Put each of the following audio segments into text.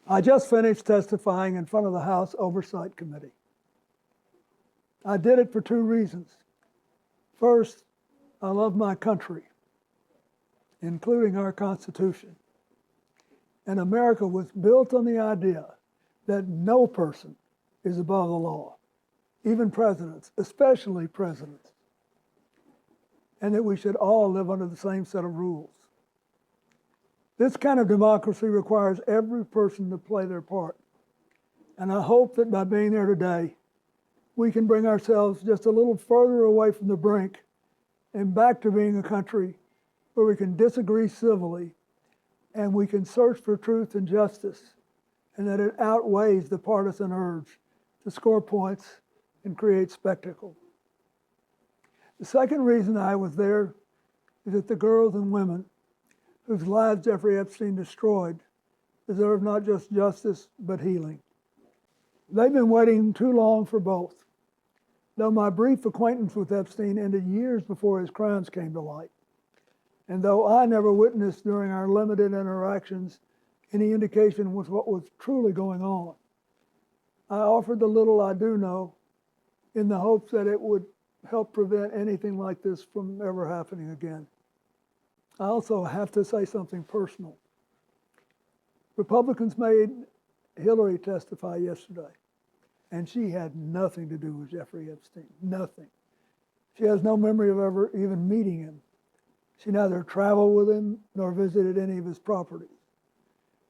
I just finished testifying in front of the House Oversight Committee. I did it for two reasons. First, I love my country, including our Constitution. And America was built on the idea that no person is above the law, even presidents, especially presidents, and that we should all live under the same set of rules. This kind of democracy requires every person to play their part. And I hope that by being there today, we can bring ourselves just a little further away from the brink and back to being a country where we can disagree civilly and we can search for truth and justice, and that it outweighs the partisan urge to score points and create spectacle. The second reason I was there is that the girls and women whose lives Jeffrey Epstein destroyed deserve not just justice, but healing. They've been waiting too long for both. Though my brief acquaintance with Epstein ended years before his crimes came to light, and though I never witnessed during our limited interactions any indication with what was truly going on, I offered the little I do know in the hopes that it would help prevent anything like this from ever happening again. I also have to say something personal. Republicans made Hillary testify yesterday, and she had nothing to do with Jeffrey Epstein, nothing. She has no memory of ever even meeting him. She neither traveled with him nor visited any of his properties.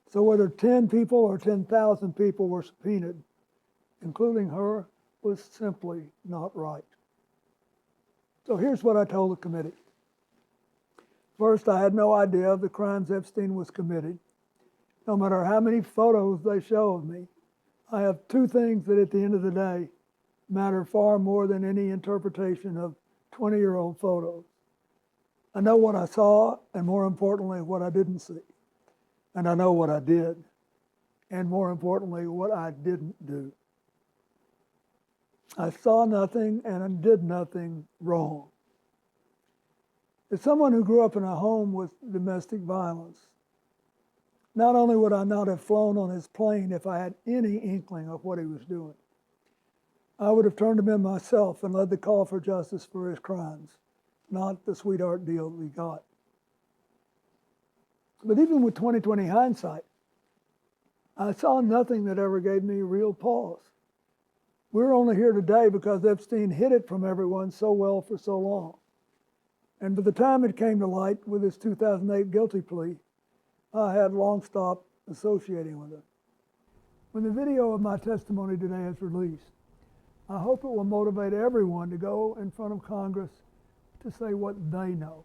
So whether 10 people or 10,000 people were subpoenaed, including her, was simply not right. So here's what I told the committee. First, I had no idea of the crimes Epstein was committing. No matter how many photos they show of me, I have two things that at the end of the day matter far more than any interpretation of 20-year-old photos. I know what I saw, and more importantly, what I didn't see. And I know what I did, and more importantly, what I didn't do. I saw nothing and I did nothing wrong. As someone who grew up in a home with domestic violence, not only would I not have flown on his plane if I had any inkling of what he was doing, I would have turned him in myself and led the call for justice for his crimes, not the sweetheart deal that we got. But even with 20/20 hindsight, I saw nothing that ever gave me real pause. We're only here today because Epstein hid it from everyone so well for so long. And by the time it came to light with his 2008 guilty plea, I had long stopped associating with him. When the video of my testimony today is released, I hope it will motivate everyone to go in front of Congress to say what they know.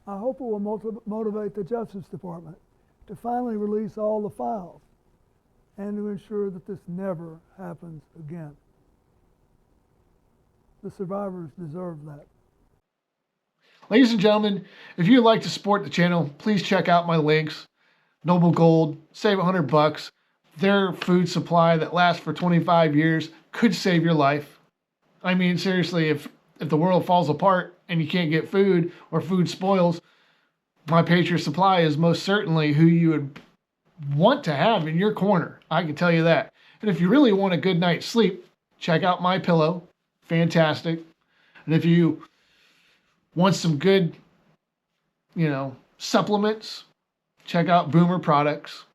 I hope it will motivate the Justice Department to finally release all the files and to ensure that this never happens again. The survivors deserve that. Ladies and gentlemen, if you'd like to support the channel, please check out my links. Noble Gold, save $100. Their food supply that lasts for 25 years could save your life. I mean, seriously, if the world falls apart and you can't get food or food spoils, My Patriot Supply is most certainly who you would want to have in your corner. I can tell you that. And if you really want a good night's sleep, check out My Pillow. Fantastic. And if you want some good, supplements, check out Boomer Products.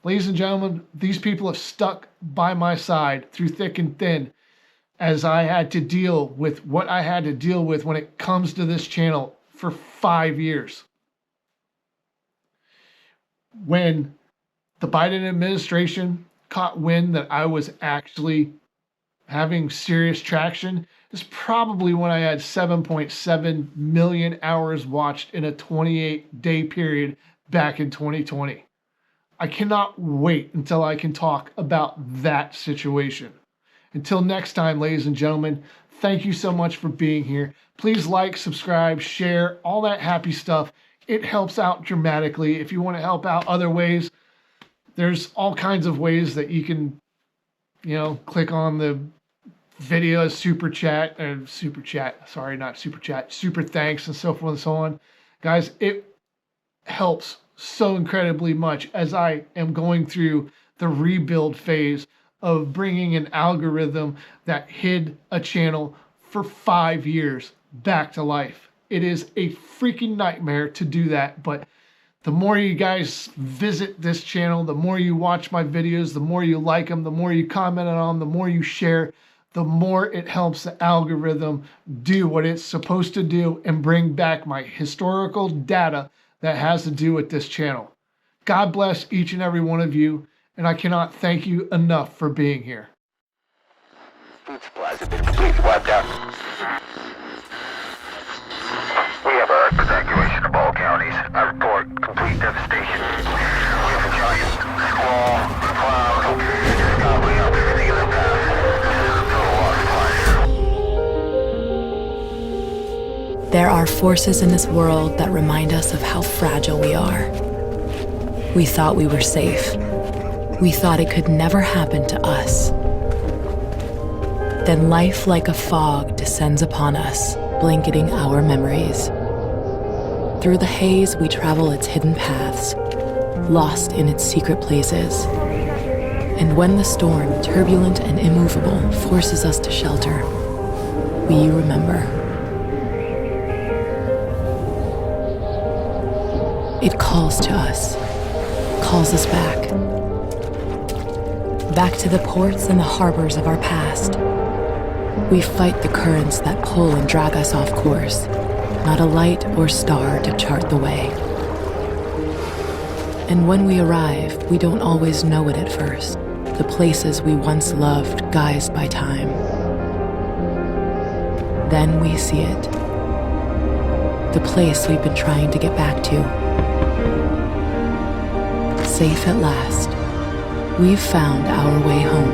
Ladies and gentlemen, these people have stuck by my side through thick and thin as I had to deal with what I had to deal with when it comes to this channel for 5 years. When the Biden administration caught wind that I was actually having serious traction, is probably when I had 7.7 million hours watched in a 28-day period back in 2020. I cannot wait until I can talk about that situation. Until next time, ladies and gentlemen, thank you so much for being here. Please like, subscribe, share, all that happy stuff. It helps out dramatically. If you want to help out other ways, there's all kinds of ways that you can, click on the video, super thanks and so forth and so on. Guys, it helps so incredibly much as I am going through the rebuild phase of bringing an algorithm that hid a channel for 5 years back to life. It is a freaking nightmare to do that, but the more you guys visit this channel, the more you watch my videos, the more you like them, the more you comment on them, the more you share, the more it helps the algorithm do what it's supposed to do and bring back my historical data that has to do with this channel. God bless each and every one of you, and I cannot thank you enough for being here. Food supplies have been completely wiped out. We have a evacuation of all counties. I report complete devastation. We have a giant squall, cloud, gobbling up everything in their path. This is a total loss of life. There are forces in this world that remind us of how fragile we are. We thought we were safe. We thought it could never happen to us. Then life like a fog descends upon us, blanketing our memories. Through the haze, we travel its hidden paths, lost in its secret places. And when the storm, turbulent and immovable, forces us to shelter, we remember. It calls to us, calls us back. Back to the ports and the harbors of our past. We fight the currents that pull and drag us off course, not a light or star to chart the way. And when we arrive, we don't always know it at first, the places we once loved guised by time. Then we see it, the place we've been trying to get back to. Safe at last, we've found our way home.